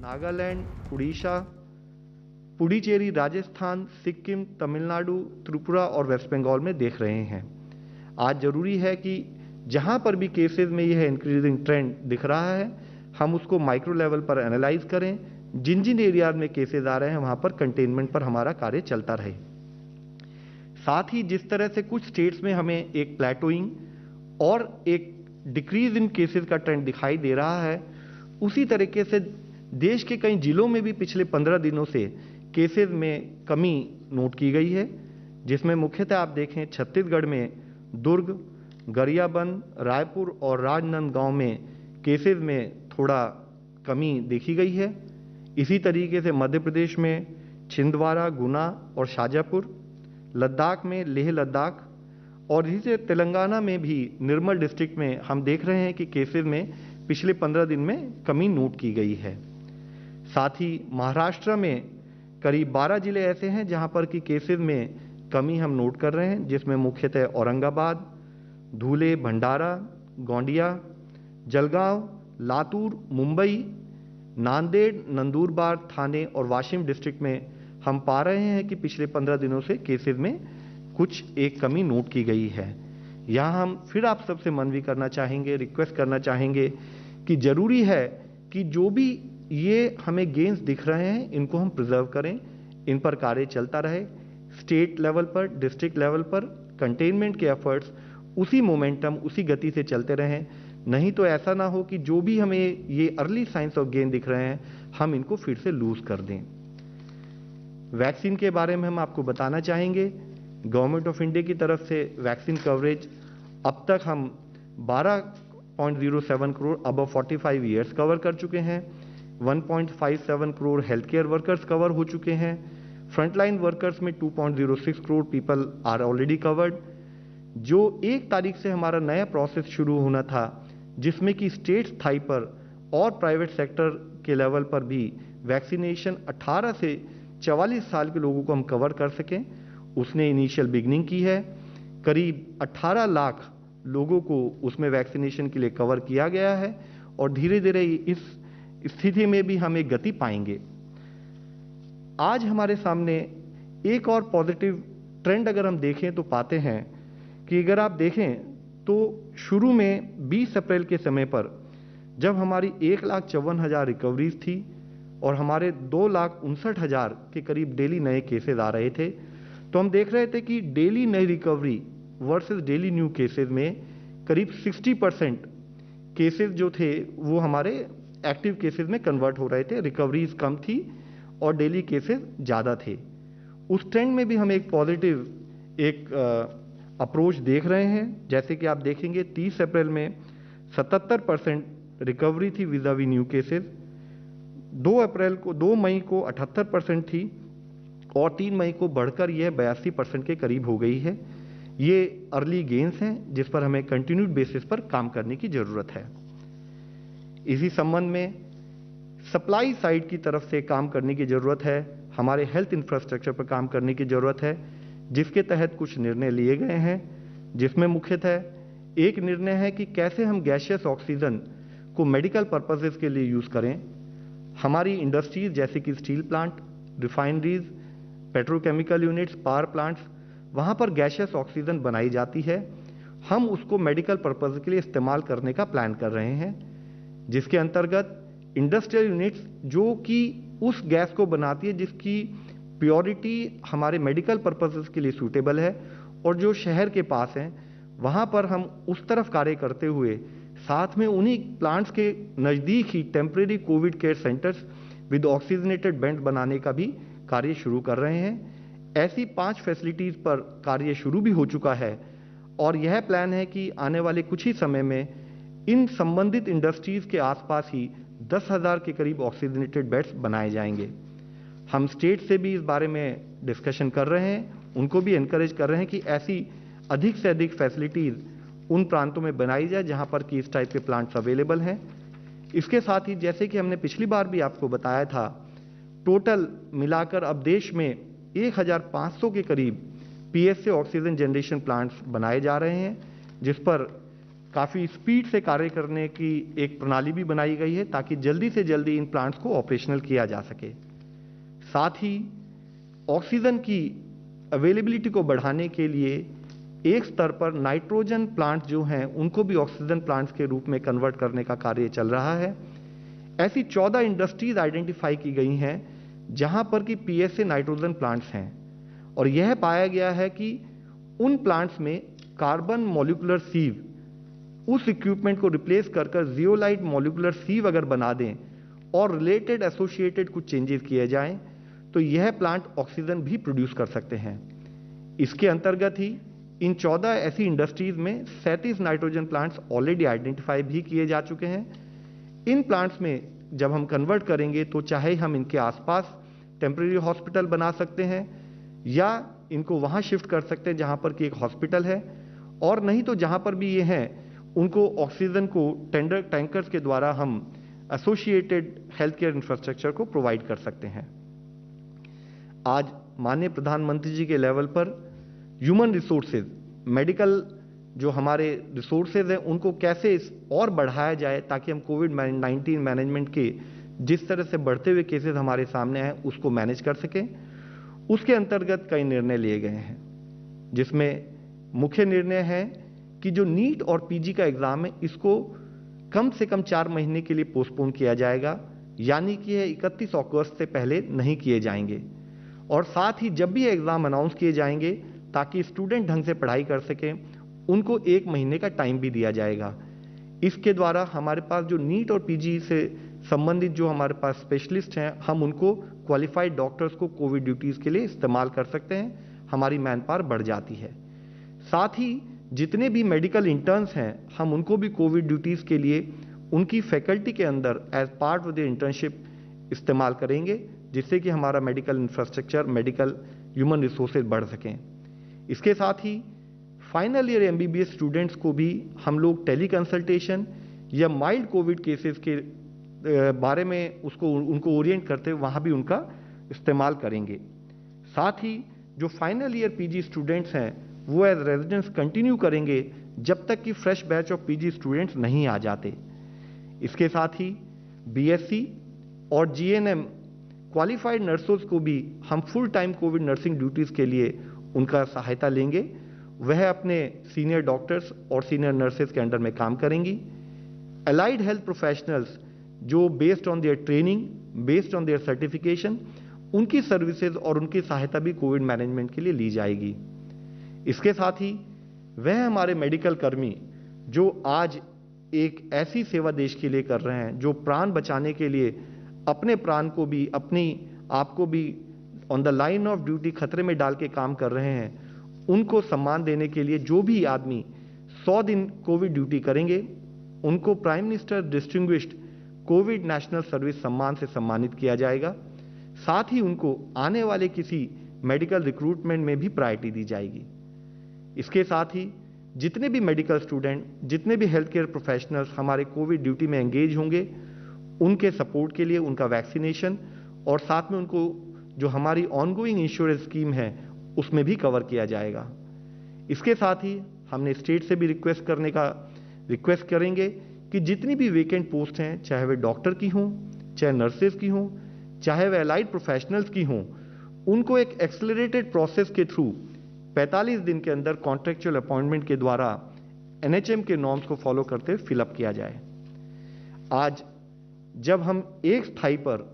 नागालैंड, उड़ीसा, पुडुचेरी, राजस्थान, सिक्किम, तमिलनाडु, त्रिपुरा और वेस्ट बंगाल में देख रहे हैं। आज जरूरी है कि जहां पर भी केसेस में यह इंक्रीजिंग ट्रेंड दिख रहा है, हम उसको माइक्रो लेवल पर एनालाइज करें। जिन जिन एरियाज में केसेस आ रहे हैं वहां पर कंटेनमेंट पर हमारा कार्य चलता रहे। साथ ही जिस तरह से कुछ स्टेट्स में हमें एक प्लेटोइंग और एक डिक्रीज इन केसेस का ट्रेंड दिखाई दे रहा है, उसी तरीके से देश के कई जिलों में भी पिछले 15 दिनों से केसेस में कमी नोट की गई है, जिसमें मुख्यतः आप देखें छत्तीसगढ़ में दुर्ग, गरियाबंद, रायपुर और राजनांदगांव में केसेस में थोड़ा कमी देखी गई है। इसी तरीके से मध्य प्रदेश में छिंदवाड़ा, गुना और शाजापुर, लद्दाख में लेह लद्दाख और इसी से तेलंगाना में भी निर्मल डिस्ट्रिक्ट में हम देख रहे हैं कि केसेस में पिछले 15 दिन में कमी नोट की गई है। साथ ही महाराष्ट्र में करीब 12 जिले ऐसे हैं जहां पर कि केसेस में कमी हम नोट कर रहे हैं, जिसमें मुख्यतः औरंगाबाद, धुले, भंडारा, गोंडिया, जलगांव, लातूर, मुंबई, नांदेड़, नंदुरबार, थाने और वाशिम डिस्ट्रिक्ट में हम पा रहे हैं कि पिछले 15 दिनों से केसेस में कुछ एक कमी नोट की गई है। यहाँ हम फिर आप सबसे मनवी करना चाहेंगे, रिक्वेस्ट करना चाहेंगे कि जरूरी है कि जो भी ये हमें गेन्स दिख रहे हैं इनको हम प्रिजर्व करें, इन पर कार्य चलता रहे। स्टेट लेवल पर, डिस्ट्रिक्ट लेवल पर कंटेनमेंट के एफर्ट्स उसी मोमेंटम, उसी गति से चलते रहें। नहीं तो ऐसा ना हो कि जो भी हमें ये अर्ली साइंस ऑफ गेन दिख रहे हैं हम इनको फिर से लूज कर दें। वैक्सीन के बारे में हम आपको बताना चाहेंगे, गवर्नमेंट ऑफ इंडिया की तरफ से वैक्सीन कवरेज अब तक हम 12.07 करोड़ अबव 45 ईयर्स कवर कर चुके हैं। 1.57 crore health care workers cover हो चुके हैं। फ्रंटलाइन वर्कर्स में 2.06 crore people are already covered. जो 1 तारीख से हमारा नया प्रोसेस शुरू होना था, जिसमें कि स्टेट स्थाई पर और प्राइवेट सेक्टर के लेवल पर भी वैक्सीनेशन 18 से 44 साल के लोगों को हम कवर कर सकें, उसने इनिशियल बिगनिंग की है। करीब 18 लाख लोगों को उसमें वैक्सीनेशन के लिए कवर किया गया है और धीरे धीरे इस स्थिति में भी हम एक गति पाएंगे। आज हमारे सामने एक और पॉजिटिव ट्रेंड अगर हम देखें तो पाते हैं कि अगर आप देखें तो शुरू में 20 अप्रैल के समय पर जब हमारी 1,54,000 रिकवरीज थी और हमारे 2,59,000 के करीब डेली नए केसेस आ रहे थे, तो हम देख रहे थे कि डेली नई recovery versus daily new cases में करीब 60% केसेस जो थे वो हमारे एक्टिव केसेस में कन्वर्ट हो रहे थे। रिकवरीज कम थी और डेली केसेस ज़्यादा थे। उस ट्रेंड में भी हम एक पॉजिटिव अप्रोच देख रहे हैं। जैसे कि आप देखेंगे 30 अप्रैल में 77% रिकवरी थी विज़ावी न्यू केसेस, 2 मई को 78% थी और 3 मई को बढ़कर यह 82% के करीब हो गई है। ये अर्ली गेन्स हैं जिस पर हमें कंटिन्यूड बेसिस पर काम करने की जरूरत है। इसी संबंध में सप्लाई साइड की तरफ से काम करने की जरूरत है, हमारे हेल्थ इंफ्रास्ट्रक्चर पर काम करने की जरूरत है, जिसके तहत कुछ निर्णय लिए गए हैं, जिसमें मुख्यतः एक निर्णय है कि कैसे हम गैसियस ऑक्सीजन को मेडिकल पर्पसेस के लिए यूज करें। हमारी इंडस्ट्रीज जैसे कि steel plant, refineries, petrochemical units, power plants, वहां पर गैसियस ऑक्सीजन बनाई जाती है, हम उसको मेडिकल पर्पज के लिए इस्तेमाल करने का प्लान कर रहे हैं, जिसके अंतर्गत इंडस्ट्रियल यूनिट्स जो कि उस गैस को बनाती है जिसकी प्योरिटी हमारे मेडिकल पर्पसेस के लिए सूटेबल है और जो शहर के पास हैं वहां पर हम उस तरफ कार्य करते हुए साथ में उन्हीं प्लांट्स के नज़दीक ही temporary COVID care centres with oxygenated bed बनाने का भी कार्य शुरू कर रहे हैं। ऐसी 5 फैसिलिटीज पर कार्य शुरू भी हो चुका है और यह प्लान है कि आने वाले कुछ ही समय में इन संबंधित इंडस्ट्रीज के आसपास ही 10,000 के करीब ऑक्सीजनेटेड बेड्स बनाए जाएंगे। हम स्टेट से भी इस बारे में डिस्कशन कर रहे हैं, उनको भी एनकरेज कर रहे हैं कि ऐसी अधिक से अधिक फैसिलिटीज उन प्रांतों में बनाई जाए जहां पर कि इस टाइप के प्लांट्स अवेलेबल हैं। इसके साथ ही जैसे कि हमने पिछली बार भी आपको बताया था, टोटल मिलाकर अब देश में 1,500 के करीब पीएसए ऑक्सीजन जनरेशन प्लांट्स बनाए जा रहे हैं, जिस पर काफ़ी स्पीड से कार्य करने की एक प्रणाली भी बनाई गई है ताकि जल्दी से जल्दी इन प्लांट्स को ऑपरेशनल किया जा सके। साथ ही ऑक्सीजन की अवेलेबिलिटी को बढ़ाने के लिए एक स्तर पर नाइट्रोजन प्लांट जो हैं उनको भी ऑक्सीजन प्लांट्स के रूप में कन्वर्ट करने का कार्य चल रहा है। ऐसी 14 इंडस्ट्रीज आइडेंटिफाई की गई हैं जहां पर कि पीएसए नाइट्रोजन प्लांट्स हैं और यह पाया गया है कि उन प्लांट्स में कार्बन मॉलिक्यूलर सीव उस इक्विपमेंट को रिप्लेस कर जियोलाइट मॉलिक्यूलर सीव अगर बना दें और रिलेटेड एसोसिएटेड कुछ चेंजेस किए जाएं तो यह प्लांट ऑक्सीजन भी प्रोड्यूस कर सकते हैं। इसके अंतर्गत ही इन 14 ऐसी इंडस्ट्रीज में 37 नाइट्रोजन प्लांट्स ऑलरेडी आइडेंटिफाई भी किए जा चुके हैं। इन प्लांट्स में जब हम कन्वर्ट करेंगे तो चाहे हम इनके आसपास टेम्परेरी हॉस्पिटल बना सकते हैं या इनको वहां शिफ्ट कर सकते हैं जहां पर कि एक हॉस्पिटल है, और नहीं तो जहां पर भी ये हैं उनको ऑक्सीजन को टैंकर्स के द्वारा हम एसोसिएटेड हेल्थ केयर इंफ्रास्ट्रक्चर को प्रोवाइड कर सकते हैं। आज माननीय प्रधानमंत्री जी के लेवल पर ह्यूमन रिसोर्सेज, मेडिकल जो हमारे रिसोर्सेज हैं उनको कैसे और बढ़ाया जाए ताकि हम कोविड-19 मैनेजमेंट के जिस तरह से बढ़ते हुए केसेस हमारे सामने हैं उसको मैनेज कर सकें, उसके अंतर्गत कई निर्णय लिए गए हैं, जिसमें मुख्य निर्णय है कि जो नीट और पीजी का एग्जाम है इसको कम से कम 4 महीने के लिए पोस्टपोन किया जाएगा, यानी कि यह 31 अगस्त से पहले नहीं किए जाएंगे। और साथ ही जब भी एग्जाम अनाउंस किए जाएंगे ताकि स्टूडेंट ढंग से पढ़ाई कर सकें, उनको 1 महीने का टाइम भी दिया जाएगा। इसके द्वारा हमारे पास जो नीट और पीजी से संबंधित जो हमारे पास स्पेशलिस्ट हैं, हम उनको क्वालिफाइड डॉक्टर्स को कोविड ड्यूटीज के लिए इस्तेमाल कर सकते हैं, हमारी मैन पावर बढ़ जाती है। साथ ही जितने भी मेडिकल इंटर्न्स हैं हम उनको भी कोविड ड्यूटीज के लिए उनकी फैकल्टी के अंदर as part of the internship इस्तेमाल करेंगे, जिससे कि हमारा medical infrastructure, medical human resources बढ़ सकें। इसके साथ ही फाइनल ईयर एमबीबीएस स्टूडेंट्स को भी हम लोग टेली कंसल्टेशन या माइल्ड कोविड केसेस के बारे में उनको ओरिएंट करते हुए वहाँ भी उनका इस्तेमाल करेंगे। साथ ही जो फाइनल ईयर पीजी स्टूडेंट्स हैं वो एज रेजिडेंट्स कंटिन्यू करेंगे जब तक कि fresh batch of PG students नहीं आ जाते। इसके साथ ही बीएससी और जीएनएम क्वालिफाइड नर्सों को भी हम full time Covid nursing duties के लिए उनका सहायता लेंगे। वह अपने सीनियर डॉक्टर्स और सीनियर नर्सेज के अंडर में काम करेंगी। अलाइड हेल्थ प्रोफेशनल्स जो based on their training, based on their certification, उनकी सर्विसेज और उनकी सहायता भी कोविड मैनेजमेंट के लिए ली जाएगी। इसके साथ ही वह हमारे मेडिकल कर्मी जो आज एक ऐसी सेवा देश के लिए कर रहे हैं, जो प्राण बचाने के लिए अपने प्राण को भी, अपनी आप को भी on the line of duty खतरे में डाल के काम कर रहे हैं, उनको सम्मान देने के लिए जो भी आदमी 100 दिन कोविड ड्यूटी करेंगे उनको prime minister distinguished Covid national service सम्मान से सम्मानित किया जाएगा। साथ ही उनको आने वाले किसी मेडिकल रिक्रूटमेंट में भी प्रायोरिटी दी जाएगी। इसके साथ ही जितने भी मेडिकल स्टूडेंट, जितने भी हेल्थ केयर प्रोफेशनल्स हमारे कोविड ड्यूटी में एंगेज होंगे, उनके सपोर्ट के लिए उनका वैक्सीनेशन और साथ में उनको जो हमारी ऑनगोइंग इंश्योरेंस स्कीम है उसमें भी कवर किया जाएगा। इसके साथ ही हमने स्टेट से भी रिक्वेस्ट करेंगे कि जितनी भी वेकेंट पोस्ट हैं, चाहे वे डॉक्टर की हों, चाहे नर्सेज की हों, चाहे वे अलाइड प्रोफेशनल्स की हों, उनको एक एक्सेलरेटेड प्रोसेस के थ्रू 45 दिन के अंदर कॉन्ट्रेक्चुअल अपॉइंटमेंट के द्वारा एनएचएम के नॉर्म्स को फॉलो करते हुए फिलअप किया जाए। आज जब हम एक स्थाई पर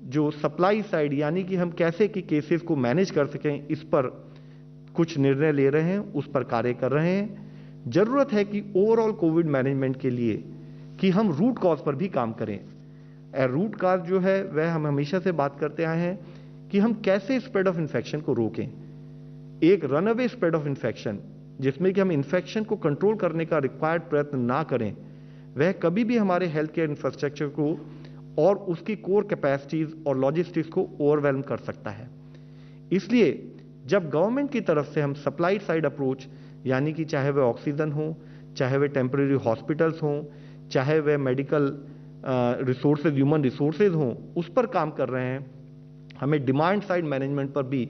जो सप्लाई साइड यानी कि हम कैसे कि केसेस को मैनेज कर सकें, इस पर कुछ निर्णय ले रहे हैं, उस पर कार्य कर रहे हैं। जरूरत है कि ओवरऑल कोविड मैनेजमेंट के लिए कि हम रूट कॉज पर भी काम करें। रूट कॉज जो है वह हम हमेशा से बात करते आए हैं कि हम कैसे स्प्रेड ऑफ इन्फेक्शन को रोकें। एक रनअवे स्प्रेड ऑफ इन्फेक्शन जिसमें कि हम इन्फेक्शन को कंट्रोल करने का रिक्वायर्ड प्रयत्न ना करें, वह कभी भी हमारे हेल्थ केयर इंफ्रास्ट्रक्चर को और उसकी कोर कैपेसिटीज और लॉजिस्टिक्स को ओवरवेल्म कर सकता है। इसलिए जब गवर्नमेंट की तरफ से हम सप्लाई साइड अप्रोच यानी कि चाहे वह ऑक्सीजन हो, चाहे वह टेम्परेरी हॉस्पिटल्स हों, चाहे वह मेडिकल रिसोर्सेज, ह्यूमन रिसोर्सेज हों, उस पर काम कर रहे हैं, हमें डिमांड साइड मैनेजमेंट पर भी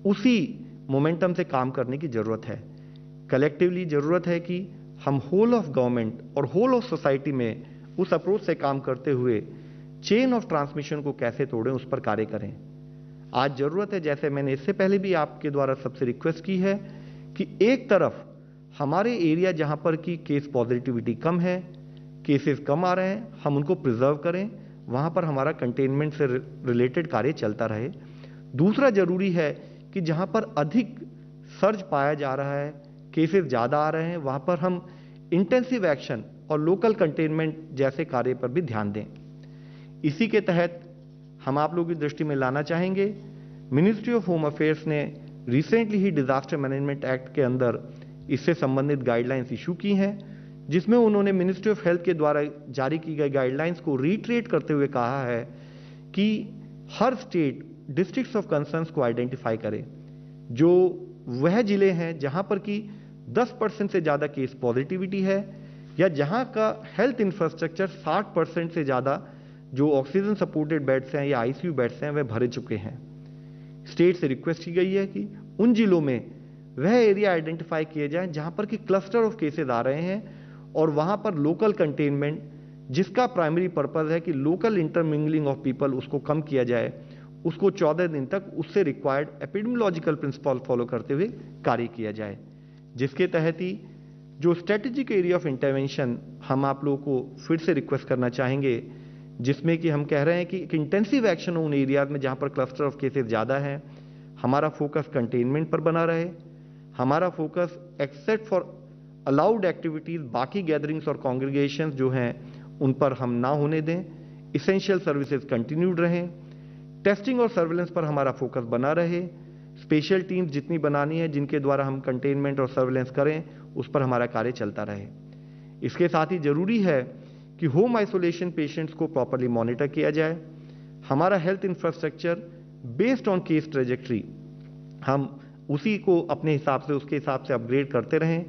उसी मोमेंटम से काम करने की जरूरत है। कलेक्टिवली जरूरत है कि हम होल ऑफ गवर्नमेंट और होल ऑफ सोसाइटी में उस अप्रोच से काम करते हुए चेन ऑफ ट्रांसमिशन को कैसे तोड़ें, उस पर कार्य करें। आज जरूरत है, जैसे मैंने इससे पहले भी आपके द्वारा सबसे रिक्वेस्ट की है, कि एक तरफ हमारे एरिया जहां पर की केस पॉजिटिविटी कम है, केसेस कम आ रहे हैं, हम उनको प्रिजर्व करें, वहां पर हमारा कंटेनमेंट से रिलेटेड कार्य चलता रहे। दूसरा जरूरी है कि जहां पर अधिक सर्ज पाया जा रहा है, केसेस ज़्यादा आ रहे हैं, वहां पर हम इंटेंसिव एक्शन और लोकल कंटेनमेंट जैसे कार्य पर भी ध्यान दें। इसी के तहत हम आप लोगों की दृष्टि में लाना चाहेंगे, मिनिस्ट्री ऑफ होम अफेयर्स ने रिसेंटली ही डिजास्टर मैनेजमेंट एक्ट के अंदर इससे संबंधित गाइडलाइंस इशू की हैं, जिसमें उन्होंने मिनिस्ट्री ऑफ हेल्थ के द्वारा जारी की गई गाइडलाइंस को रीट्रेट करते हुए कहा है कि हर स्टेट डिस्ट्रिक्ट्स ऑफ कंसर्न्स को आइडेंटिफाई करे, जो वह जिले हैं जहां पर कि 10% से ज़्यादा केस पॉजिटिविटी है, या जहां का हेल्थ इंफ्रास्ट्रक्चर 60% से ज़्यादा जो ऑक्सीजन सपोर्टेड बेड्स हैं या आईसीयू बेड्स हैं वह भरे चुके हैं। स्टेट से रिक्वेस्ट की गई है कि उन जिलों में वह एरिया आइडेंटिफाई किए जाएं जहां पर कि क्लस्टर ऑफ केसेस आ रहे हैं, और वहां पर लोकल कंटेनमेंट, जिसका प्राइमरी पर्पस है कि लोकल इंटरमिंगलिंग ऑफ पीपल, उसको कम किया जाए, उसको 14 दिन तक उससे रिक्वायर्ड एपिडेमियोलॉजिकल प्रिंसिपल फॉलो करते हुए कार्य किया जाए, जिसके तहत ही जो स्ट्रेटेजिक एरिया ऑफ इंटरवेंशन हम आप लोगों को फिर से रिक्वेस्ट करना चाहेंगे, जिसमें कि हम कह रहे हैं कि एक इंटेंसिव एक्शन उन एरियाज में जहां पर क्लस्टर ऑफ केसेस ज़्यादा है, हमारा फोकस कंटेनमेंट पर बना रहे, हमारा focus except for allowed activities, बाकी गैदरिंग्स और कॉन्ग्रीगेशंस जो हैं उन पर हम ना होने दें, इसेंशियल सर्विसेज कंटिन्यूड रहें, टेस्टिंग और सर्विलेंस पर हमारा फोकस बना रहे, स्पेशल टीम्स जितनी बनानी है जिनके द्वारा हम कंटेनमेंट और सर्विलेंस करें, उस पर हमारा कार्य चलता रहे। इसके साथ ही जरूरी है कि होम आइसोलेशन पेशेंट्स को प्रॉपरली मॉनिटर किया जाए, हमारा health infrastructure based on case trajectory हम उसी को अपने हिसाब से, उसके हिसाब से अपग्रेड करते रहें।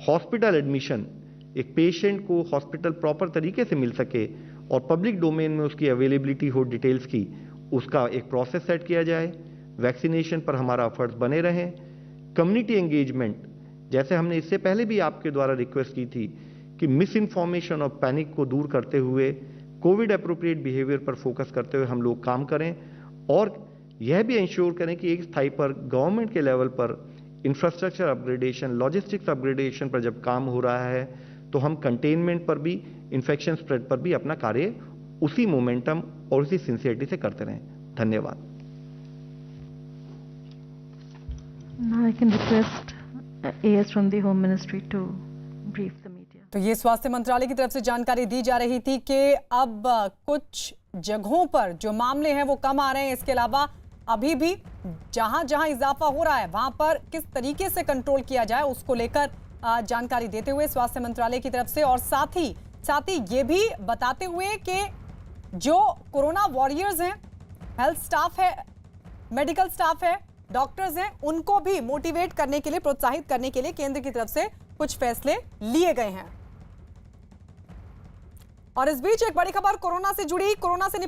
हॉस्पिटल एडमिशन, एक पेशेंट को हॉस्पिटल प्रॉपर तरीके से मिल सके और पब्लिक डोमेन में उसकी अवेलेबिलिटी हो डिटेल्स की, उसका एक प्रोसेस सेट किया जाए। वैक्सीनेशन पर हमारा एफर्ट्स बने रहें। कम्युनिटी एंगेजमेंट, जैसे हमने इससे पहले भी आपके द्वारा रिक्वेस्ट की थी कि मिस इन्फॉर्मेशन और पैनिक को दूर करते हुए कोविड अप्रोप्रिएट बिहेवियर पर फोकस करते हुए हम लोग काम करें, और यह भी इंश्योर करें कि एक स्थाई पर गवर्नमेंट के लेवल पर इंफ्रास्ट्रक्चर अपग्रेडेशन, लॉजिस्टिक्स अपग्रेडेशन पर जब काम हो रहा है, तो हम कंटेनमेंट पर भी, इन्फेक्शन स्प्रेड पर भी अपना कार्य उसी मोमेंटम और उसी सिंसियरिटी से करते रहें। धन्यवाद। Now I can request AS from the Home Ministry to brief the media. तो ये स्वास्थ्य मंत्रालय की तरफ से जानकारी दी जा रही थी कि अब कुछ जगहों पर जो मामले हैं वो कम आ रहे हैं। इसके अलावा अभी भी जहां जहां इजाफा हो रहा है वहां पर किस तरीके से कंट्रोल किया जाए उसको लेकर जानकारी देते हुए स्वास्थ्य मंत्रालय की तरफ से, और साथ ही ये भी बताते हुए कि जो कोरोना वॉरियर्स हैं, हेल्थ स्टाफ है, मेडिकल स्टाफ है, डॉक्टर्स हैं, उनको भी मोटिवेट करने के लिए, प्रोत्साहित करने के लिए केंद्र की तरफ से कुछ फैसले लिए गए हैं। और इस बीच एक बड़ी खबर कोरोना से जुड़ी, कोरोना से